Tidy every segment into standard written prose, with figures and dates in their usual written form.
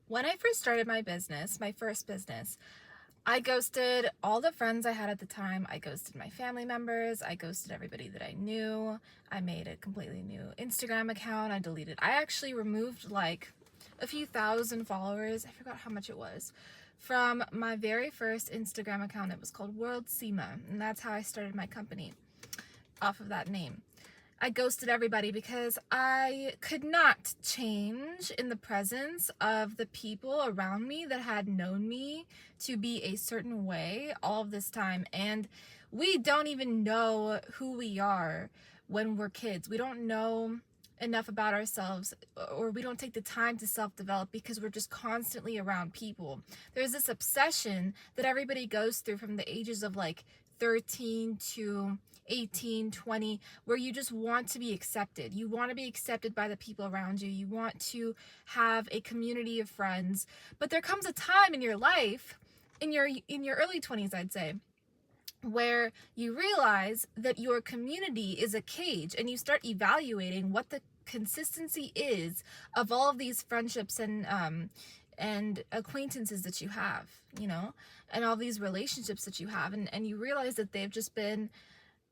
When I first started my business, my first business, I ghosted all the friends I had at the time. I ghosted my family members. I ghosted everybody that I knew. I made a completely new Instagram account. I actually removed like a few thousand followers. I forgot how much it was. From my very first Instagram account. It was called World SEMA, and that's how I started my company, off of that name. I ghosted everybody because I could not change in the presence of the people around me that had known me to be a certain way all of this time. And we don't even know who we are when we're kids. We don't know enough about ourselves, or we don't take the time to self-develop because we're just constantly around people. There's this obsession that everybody goes through from the ages of like 13 to 18, 20, where you just want to be accepted. You want to be accepted by the people around you. You want to have a community of friends. But there comes a time in your life, in your early 20s, I'd say, where you realize that your community is a cage, and you start evaluating what the consistency is of all of these friendships and acquaintances that you have, and all these relationships that you have, and you realize that they've just been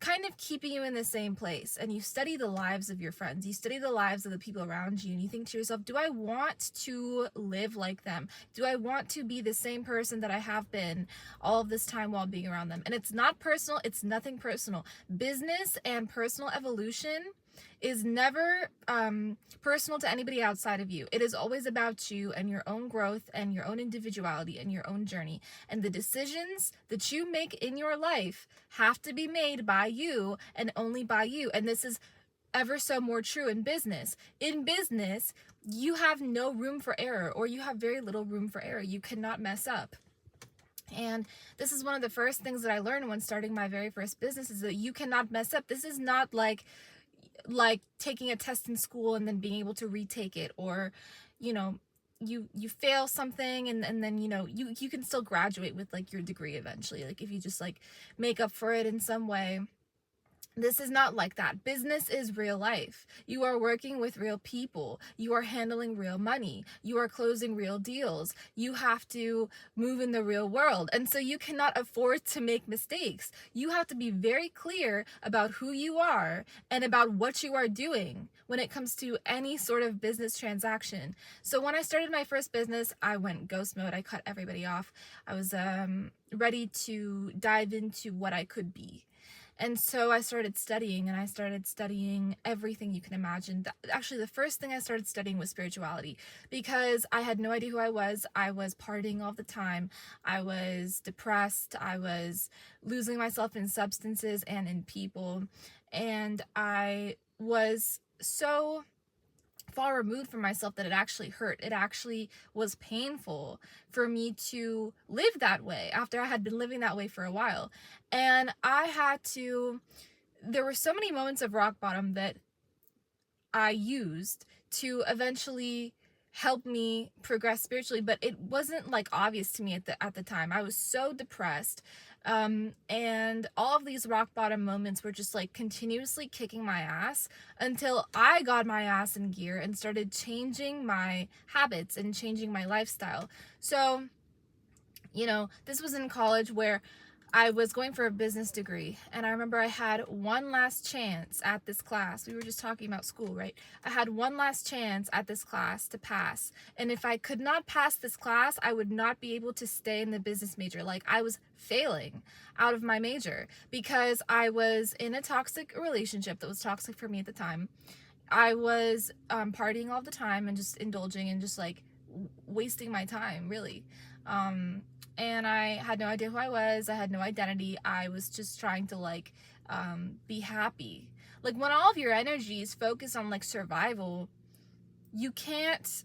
kind of keeping you in the same place. And you study the lives of your friends, you study the lives of the people around you, and you think to yourself, do I want to live like them? Do I want to be the same person that I have been all of this time while being around them? And it's not personal, it's nothing personal. Business and personal evolution is never personal to anybody outside of you. It is always about you and your own growth and your own individuality and your own journey. And the decisions that you make in your life have to be made by you and only by you. And this is ever so more true in business. In business, you have no room for error, or you have very little room for error. You cannot mess up. And this is one of the first things that I learned when starting my very first business, is that you cannot mess up. This is not like taking a test in school and then being able to retake it, or you fail something and then you can still graduate with like your degree eventually, like if you just like make up for it in some way. This is not like that. Business is real life. You are working with real people. You are handling real money. You are closing real deals. You have to move in the real world. And so you cannot afford to make mistakes. You have to be very clear about who you are and about what you are doing when it comes to any sort of business transaction. So when I started my first business, I went ghost mode. I cut everybody off. I was ready to dive into what I could be. And so I started studying, and I started studying everything you can imagine. Actually, the first thing I started studying was spirituality, because I had no idea who I was. I was partying all the time. I was depressed. I was losing myself in substances and in people. And I was so far removed from myself that it actually hurt. It actually was painful for me to live that way after I had been living that way for a while. And there were so many moments of rock bottom that I used to eventually help me progress spiritually, but it wasn't like obvious to me at the time. I was so depressed. And all of these rock bottom moments were just like continuously kicking my ass until I got my ass in gear and started changing my habits and changing my lifestyle. So, this was in college, where I was going for a business degree, and I remember I had one last chance at this class. We were just talking about school, right? I had one last chance at this class to pass. And if I could not pass this class, I would not be able to stay in the business major. Like, I was failing out of my major because I was in a toxic relationship that was toxic for me at the time. I was partying all the time and just indulging and just like wasting my time, really. And I had no idea who I was. I had no identity. I was just trying to like be happy. Like, when all of your energy is focused on like survival, you can't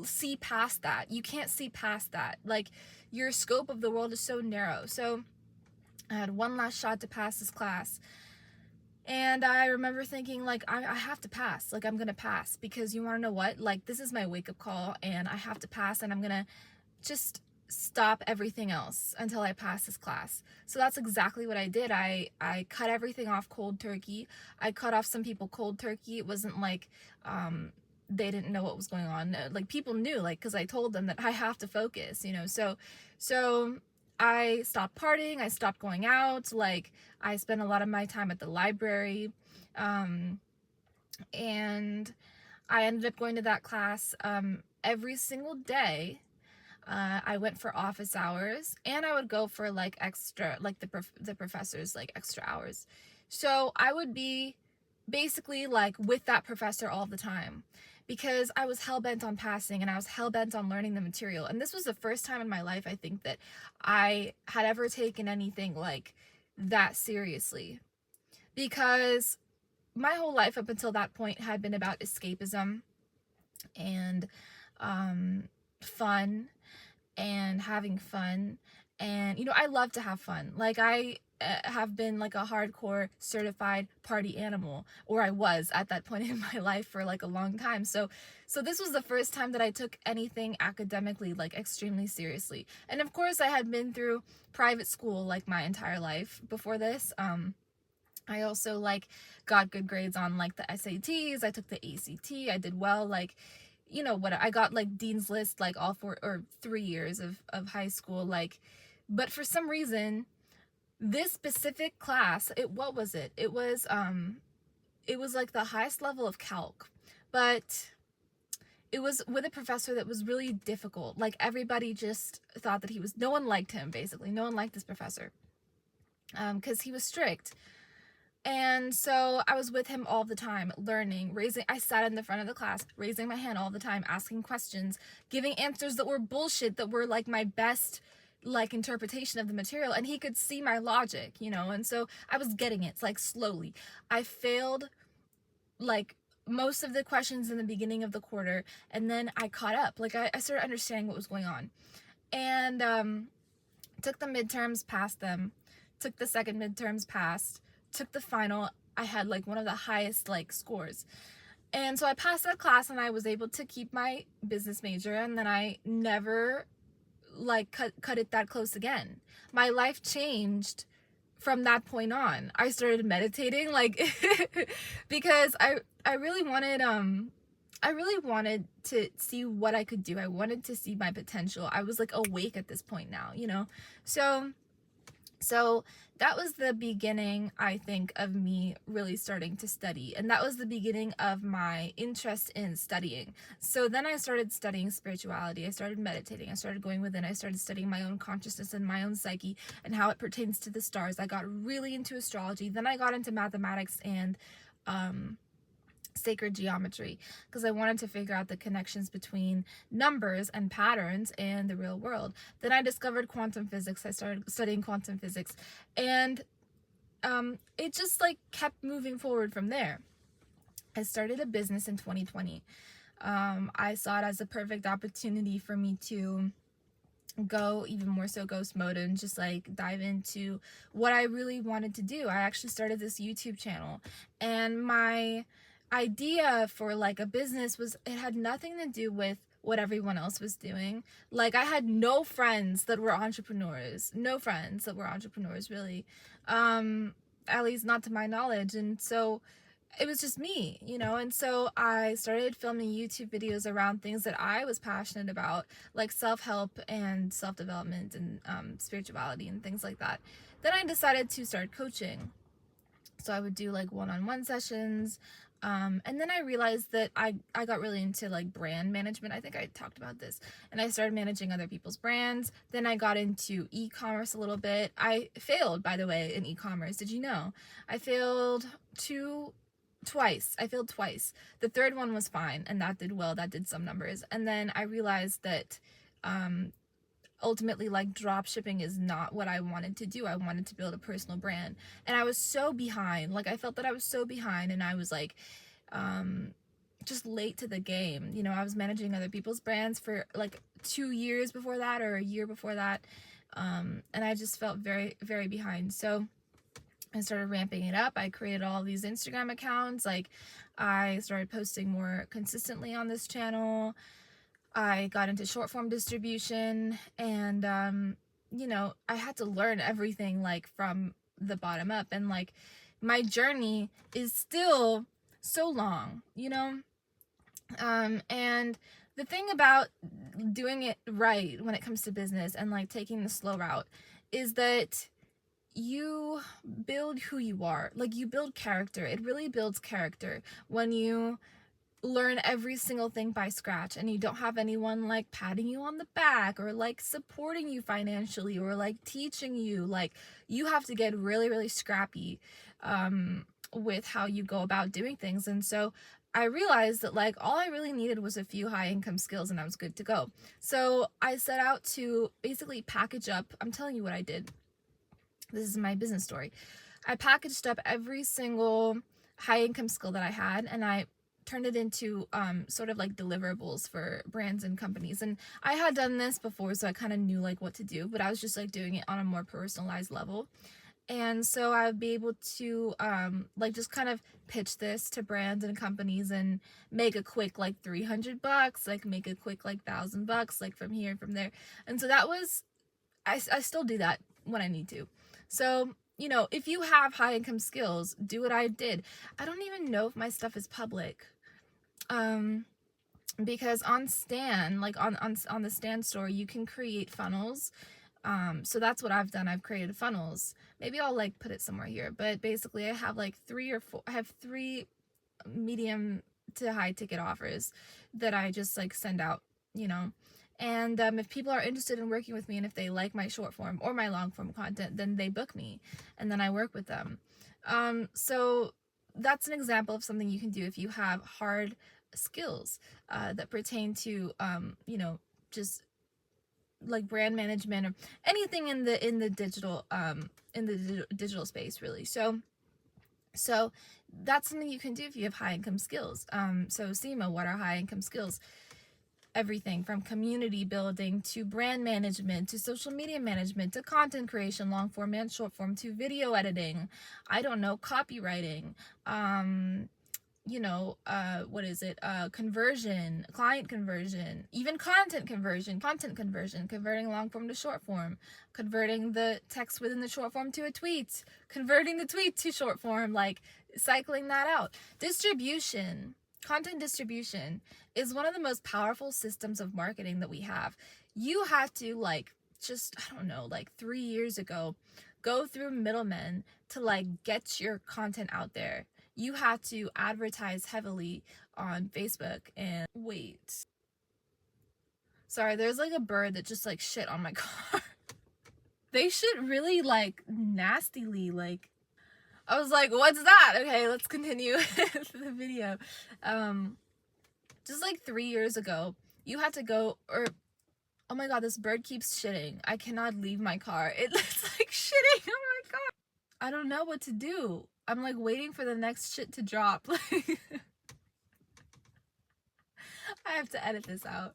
see past that. You can't see past that. Like, your scope of the world is so narrow. So I had one last shot to pass this class. And I remember thinking, like, I have to pass. Like, I'm going to pass, because you want to know what? Like, this is my wake-up call, and I have to pass, and I'm going to just stop everything else until I pass this class. So that's exactly what I did. I cut everything off cold turkey. I cut off some people cold turkey. It wasn't like they didn't know what was going on. Like, people knew, like, because I told them that I have to focus, you know. So I stopped partying, I stopped going out, like, I spent a lot of my time at the library, and I ended up going to that class every single day. I went for office hours, and I would go for like extra, like the professors like extra hours. So I would be basically like with that professor all the time, because I was hell-bent on passing, and I was hell-bent on learning the material. And this was the first time in my life, I think, that I had ever taken anything like that seriously, because my whole life up until that point had been about escapism and fun and having fun. And, you know, I love to have fun. Like, I have been like a hardcore certified party animal, or I was at that point in my life for like a long time. So this was the first time that I took anything academically like extremely seriously. And of course, I had been through private school like my entire life before this. I also like got good grades on like the SATs. I took the ACT. I did well. Like, you know what, I got like Dean's List like all 3 years of high school. Like, but for some reason, this specific class, what was it? It was like the highest level of calc, but it was with a professor that was really difficult. Like, everybody just thought that no one liked him, basically. No one liked this professor, because he was strict. And so I was with him all the time, learning, I sat in the front of the class, raising my hand all the time, asking questions, giving answers that were bullshit, that were like my best like interpretation of the material. And he could see my logic, you know? And so I was getting it, like, slowly. I failed like most of the questions in the beginning of the quarter, and then I caught up. Like, I started understanding what was going on. And took the midterms, passed them, took the second midterms, passed, took the final. I had like one of the highest like scores, and so I passed that class, and I was able to keep my business major. And then I never like cut it that close again. My life changed from that point on. I started meditating, like, because I really wanted to see what I could do. I wanted to see my potential. I was like awake at this point now, you know. So that was the beginning, I think, of me really starting to study. And that was the beginning of my interest in studying. So then I started studying spirituality. I started meditating. I started going within. I started studying my own consciousness and my own psyche and how it pertains to the stars. I got really into astrology. Then I got into mathematics and sacred geometry, because I wanted to figure out the connections between numbers and patterns and the real world. Then I discovered quantum physics. I started studying quantum physics, and it just like kept moving forward from there. I started a business in 2020. I saw it as a perfect opportunity for me to go even more so ghost mode and just like dive into what I really wanted to do. I actually started this YouTube channel, and my idea for like a business it had nothing to do with what everyone else was doing. Like, I had no friends that were entrepreneurs, really, at least not to my knowledge. And so it was just me, you know. And so I started filming YouTube videos around things that I was passionate about, like self-help and self-development and spirituality and things like that. Then I decided to start coaching. So I would do like one-on-one sessions. And then I realized that I got really into like brand management. I think I talked about this. And I started managing other people's brands. Then I got into e-commerce a little bit. I failed, by the way, in e-commerce. Did you know? I failed twice. The third one was fine, and that did well. That did some numbers. And then I realized that ultimately, like, drop shipping is not what I wanted to do. I wanted to build a personal brand, and I was so behind. Like, I felt that I was so behind, and I was like just late to the game. You know, I was managing other people's brands for like 2 years before that, or a year before that, and I just felt very, very behind. So I started ramping it up. I created all these Instagram accounts. Like, I started posting more consistently on this channel. I got into short form distribution, and you know, I had to learn everything like from the bottom up. And like, my journey is still so long, you know. And the thing about doing it right when it comes to business and like taking the slow route is that you build who you are. Like, you build character. It really builds character when you learn every single thing by scratch and you don't have anyone like patting you on the back or like supporting you financially or like teaching you. Like, you have to get really, really scrappy with how you go about doing things. And so I realized that like all I really needed was a few high income skills and I was good to go. So I set out to basically package up. I'm telling you what I did. This is my business story. I packaged up every single high income skill that I had and I turned it into sort of like deliverables for brands and companies. And I had done this before, so I kind of knew like what to do, but I was just like doing it on a more personalized level. And so I would be able to like just kind of pitch this to brands and companies and make a quick like $300, like make a quick like $1,000, like from here and from there. And so that was, I still do that when I need to. So, you know, if you have high income skills, do what I did. I don't even know if my stuff is public. Because on Stan, like on the Stan store, you can create funnels. So that's what I've done. I've created funnels. Maybe I'll like put it somewhere here, but basically I have like I have three medium to high ticket offers that I just like send out, you know. And if people are interested in working with me and if they like my short form or my long form content, then they book me and then I work with them. So that's an example of something you can do if you have hard skills that pertain to, you know, just like brand management or anything in the digital space, really. So that's something you can do if you have high income skills. So Seema, what are high income skills? Everything from community building to brand management to social media management to content creation, long form and short form, to video editing, I don't know, copywriting, you know, what is it? Conversion, client conversion, even content conversion, converting long form to short form, converting the text within the short form to a tweet, converting the tweet to short form, like cycling that out. Distribution, content distribution is one of the most powerful systems of marketing that we have. You have to like, just, I don't know, like 3 years ago, go through middlemen to like get your content out there. You had to advertise heavily on Facebook and wait. Sorry, there's like a bird that just like shit on my car. They shit really like nastily, like, I was like, what's that? Okay, let's continue the video. Just like 3 years ago, you had to go, or, oh my god, this bird keeps shitting. I cannot leave my car. It's like shitting. Oh my god. I don't know what to do. I'm like waiting for the next shit to drop. I have to edit this out.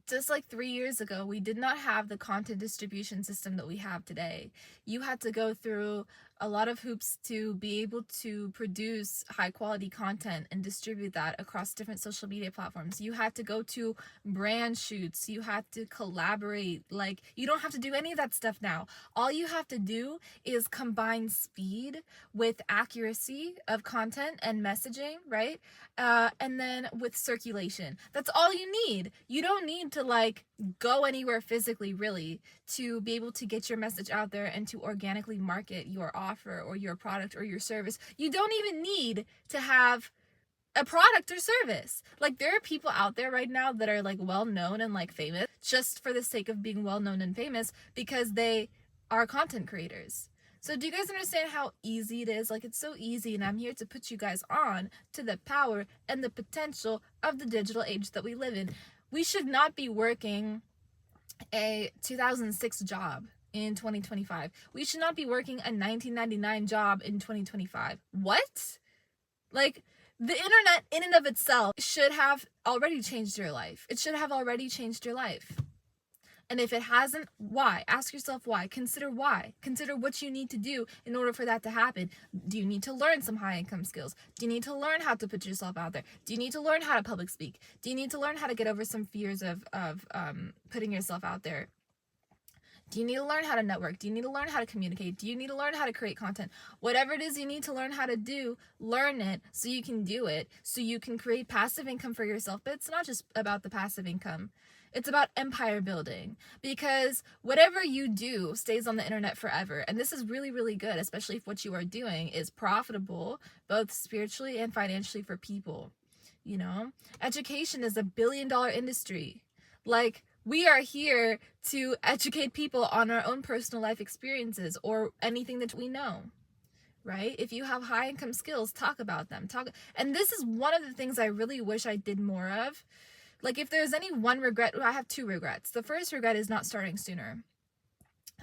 Just like 3 years ago, we did not have the content distribution system that we have today. You had to go through a lot of hoops to be able to produce high quality content and distribute that across different social media platforms. You had to go to brand shoots. You had to collaborate. Like, you don't have to do any of that stuff now. All you have to do is combine speed with accuracy of content and messaging, right? And then with circulation. That's all you need. You don't need to like go anywhere physically, really, to be able to get your message out there and to organically market your offer or your product or your service. You don't even need to have a product or service. Like, there are people out there right now that are like well known and like famous just for the sake of being well known and famous because they are content creators. So do you guys understand how easy it is? Like, it's so easy, and I'm here to put you guys on to the power and the potential of the digital age that we live in. We should not be working a 2006 job in 2025. We should not be working a 1999 job in 2025. What? Like, the internet in and of itself should have already changed your life. It should have already changed your life. And if it hasn't, why? Ask yourself why. Consider why. Consider what you need to do in order for that to happen. Do you need to learn some high income skills? Do you need to learn how to put yourself out there? Do you need to learn how to public speak? Do you need to learn how to get over some fears of putting yourself out there? Do you need to learn how to network? Do you need to learn how to communicate? Do you need to learn how to create content? Whatever it is you need to learn how to do, learn it so you can do it, so you can create passive income for yourself. But it's not just about the passive income. It's about empire building, because whatever you do stays on the internet forever. And this is really, really good, especially if what you are doing is profitable, both spiritually and financially for people. You know, education is $1 billion industry. Like, we are here to educate people on our own personal life experiences or anything that we know, right? If you have high income skills, talk about them. And this is one of the things I really wish I did more of. Like, if there's any one regret, I have 2 regrets. The first regret is not starting sooner.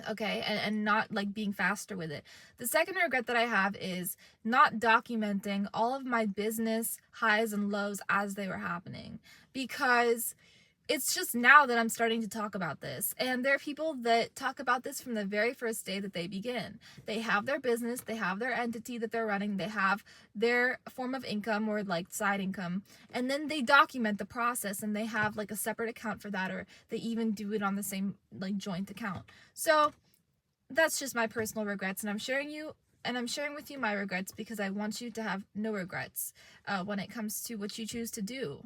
Okay, and not like being faster with it. The second regret that I have is not documenting all of my business highs and lows as they were happening, because it's just now that I'm starting to talk about this. And there are people that talk about this from the very first day that they begin. They have their business, they have their entity that they're running, they have their form of income or like side income, and then they document the process and they have like a separate account for that, or they even do it on the same like joint account. So that's just my personal regrets, and I'm sharing with you my regrets because I want you to have no regrets when it comes to what you choose to do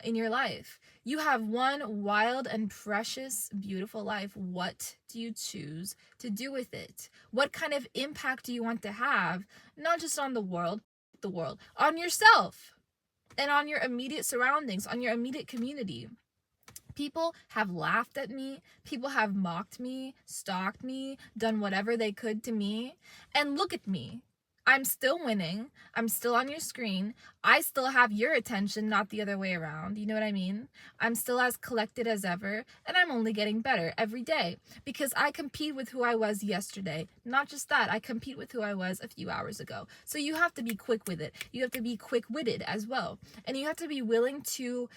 in your life. You have one wild and precious, beautiful life. What do you choose to do with it? What kind of impact do you want to have, not just on the world, on yourself and on your immediate surroundings, on your immediate community? People have laughed at me, people have mocked me, stalked me, done whatever they could to me, and look at me. I'm still winning. I'm still on your screen. I still have your attention, not the other way around. You know what I mean? I'm still as collected as ever, and I'm only getting better every day because I compete with who I was yesterday. Not just that, I compete with who I was a few hours ago. So you have to be quick with it. You have to be quick-witted as well. And you have to be willing to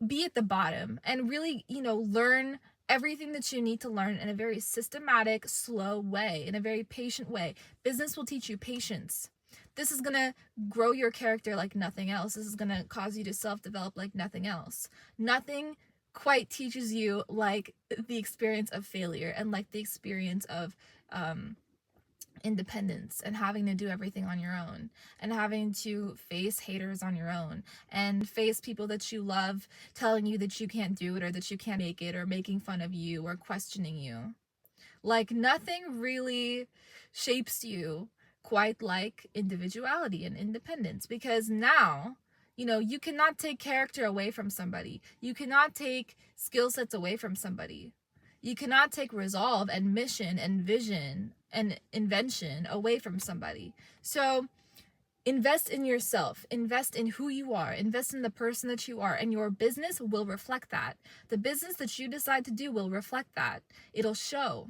be at the bottom and really, learn everything that you need to learn in a very systematic, slow way, in a very patient way. Business will teach you patience. This is going to grow your character like nothing else. This is going to cause you to self-develop like nothing else. Nothing quite teaches you like the experience of failure and like the experience of independence and having to do everything on your own and having to face haters on your own and face people that you love telling you that you can't do it or that you can't make it or making fun of you or questioning you. Like, nothing really shapes you quite like individuality and independence, because now, you cannot take character away from somebody. You cannot take skill sets away from somebody. You cannot take resolve and mission and vision and invention away from somebody. So invest in yourself, invest in who you are, invest in the person that you are, and your business will reflect that. The business that you decide to do will reflect that. It'll show.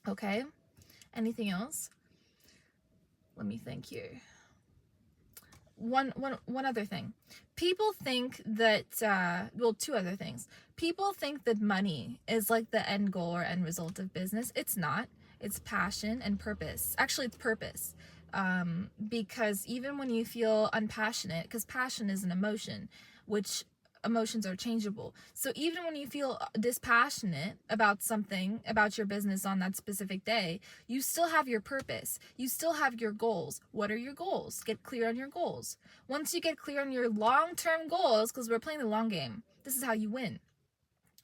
Okay? Anything else? Let me think here. One other thing. People think that, 2 other things. People think that money is like the end goal or end result of business. It's not. It's passion and purpose. Actually, it's purpose. Because even when you feel unpassionate, because passion is an emotion, which emotions are changeable. So even when you feel dispassionate about something, about your business on that specific day, you still have your purpose. You still have your goals. What are your goals? Get clear on your goals. Once you get clear on your long-term goals, because we're playing the long game, this is how you win.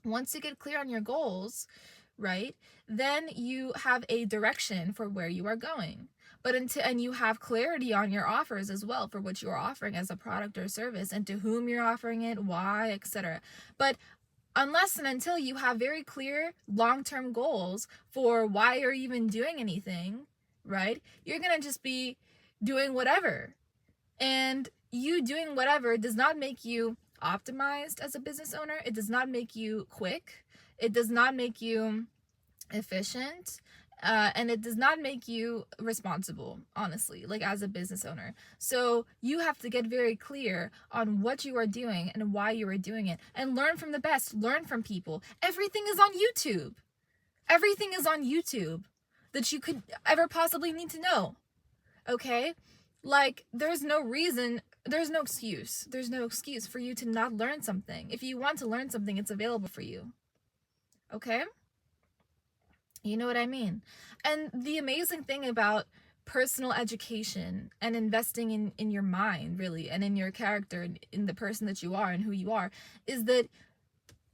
Once you get clear on your goals, right, then you have a direction for where you are going. And you have clarity on your offers as well for what you are offering as a product or service and to whom you're offering it, why, etc. But unless and until you have very clear long-term goals for why you're even doing anything, right, you're going to just be doing whatever. And you doing whatever does not make you optimized as a business owner. It does not make you quick. It does not make you efficient. And it does not make you responsible, honestly, like as a business owner. So you have to get very clear on what you are doing and why you are doing it, and learn from the best, learn from people. Everything is on YouTube. Everything is on YouTube that you could ever possibly need to know. Okay? Like, there's no excuse. There's no excuse for you to not learn something. If you want to learn something, it's available for you. Okay? You know what I mean? And the amazing thing about personal education and investing in your mind, really, and in your character and in the person that you are and who you are, is that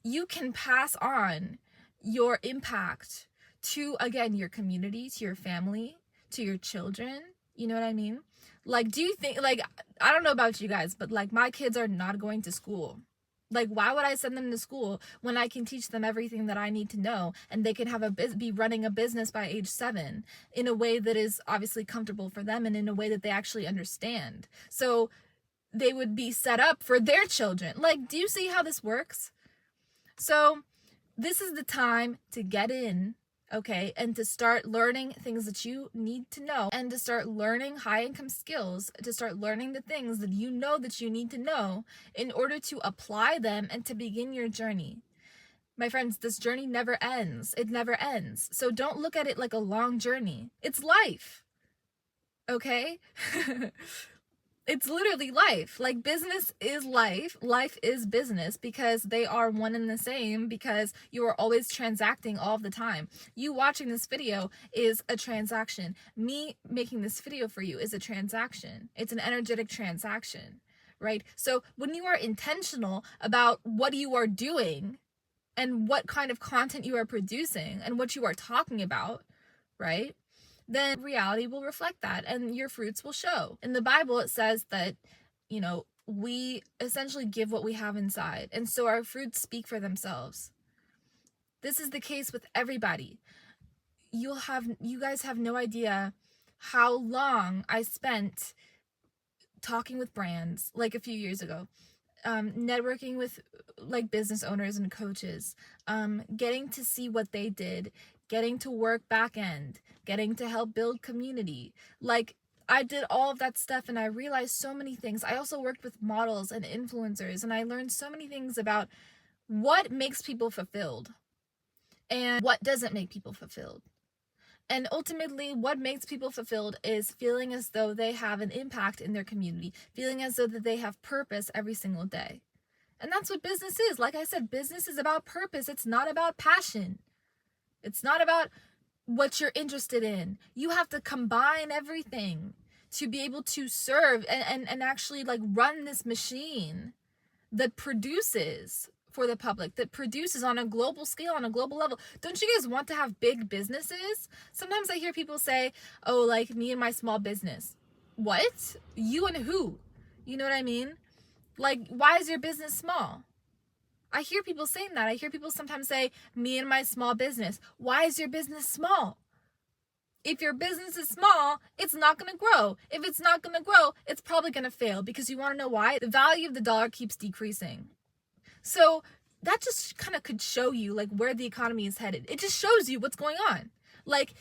you can pass on your impact to, again, your community, to your family, to your children. You know what I mean? Like, do you think, like, I don't know about you guys, but like, my kids are not going to school. Like, why would I send them to school when I can teach them everything that I need to know, and they can have be running a business by age 7 in a way that is obviously comfortable for them and in a way that they actually understand. So they would be set up for their children. Like, do you see how this works? So this is the time to get in, okay, and to start learning things that you need to know, and to start learning high income skills, to start learning the things that you know that you need to know in order to apply them and to begin your journey. My friends, this journey never ends. It never ends. So don't look at it like a long journey. It's life. Okay? It's literally life. Like, business is life. Life is business, because they are one and the same, because you are always transacting all the time. You watching this video is a transaction. Me making this video for you is a transaction. It's an energetic transaction, right? So when you are intentional about what you are doing and what kind of content you are producing and what you are talking about, right? Then reality will reflect that and your fruits will show. In the Bible, it says that, we essentially give what we have inside. And so our fruits speak for themselves. This is the case with everybody. You guys have no idea how long I spent talking with brands, like a few years ago, networking with like business owners and coaches, getting to see what they did, getting to work back end, getting to help build community. Like, I did all of that stuff and I realized so many things. I also worked with models and influencers, and I learned so many things about what makes people fulfilled and what doesn't make people fulfilled. And ultimately, what makes people fulfilled is feeling as though they have an impact in their community, feeling as though that they have purpose every single day. And that's what business is. Like I said, business is about purpose. It's not about passion. It's not about what you're interested in. You have to combine everything to be able to serve and actually like run this machine that produces for the public, that produces on a global scale, on a global level. Don't you guys want to have big businesses? Sometimes I hear people say, oh, like me and my small business. What? You and who? You know what I mean? Like, why is your business small? I hear people saying that. I hear people sometimes say, me and my small business. Why is your business small? If your business is small, it's not going to grow. If it's not going to grow, it's probably going to fail, because you want to know why? The value of the dollar keeps decreasing. So that just kind of could show you like where the economy is headed. It just shows you what's going on. Like,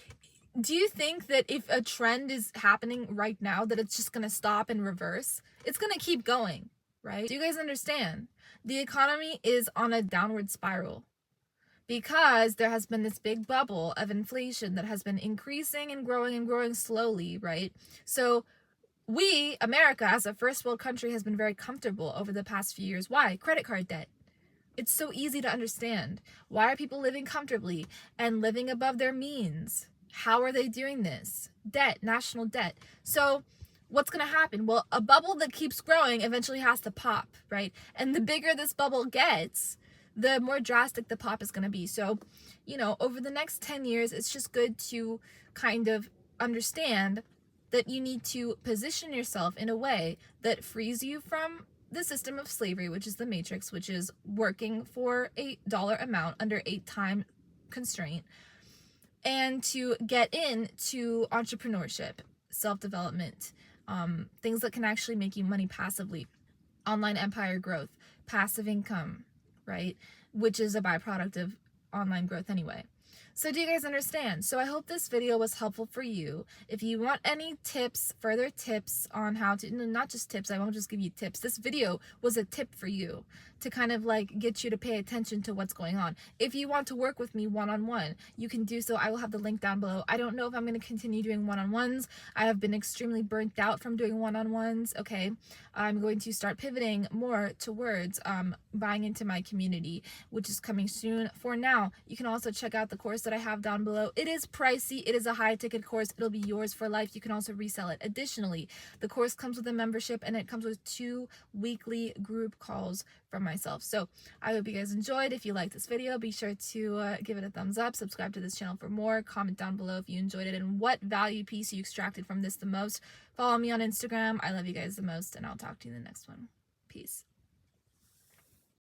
do you think that if a trend is happening right now that it's just going to stop and reverse? It's going to keep going, right? Do you guys understand? The economy is on a downward spiral because there has been this big bubble of inflation that has been increasing and growing slowly, right? So we, America, as a first world country, has been very comfortable over the past few years. Why? Credit card debt. It's so easy to understand. Why are people living comfortably and living above their means? How are they doing this? Debt, national debt. So what's going to happen? Well, a bubble that keeps growing eventually has to pop, right? And the bigger this bubble gets, the more drastic the pop is going to be. So, over the next 10 years, it's just good to kind of understand that you need to position yourself in a way that frees you from the system of slavery, which is the matrix, which is working for $8 amount under 8-time constraint, and to get into entrepreneurship, self-development, things that can actually make you money passively, online empire growth, passive income, right? Which is a byproduct of online growth anyway. So do you guys understand? So I hope this video was helpful for you. If you want any tips, further tips on how to, not just tips, I won't just give you tips. This video was a tip for you to kind of like get you to pay attention to what's going on. If you want to work with me one-on-one, you can do so. I will have the link down below. I don't know if I'm going to continue doing one-on-ones. I have been extremely burnt out from doing one-on-ones. Okay. I'm going to start pivoting more towards buying into my community, which is coming soon. For now, you can also check out the course course that I have down below. It is pricey. It is a high ticket course. It'll be yours for life. You can also resell it. Additionally, the course comes with a membership and it comes with 2 weekly group calls from myself. So I hope you guys enjoyed. If you liked this video, be sure to give it a thumbs up, subscribe to this channel for more, comment down below if you enjoyed it and what value piece you extracted from this the most. Follow me on Instagram. I love you guys the most, and I'll talk to you in the next one. Peace.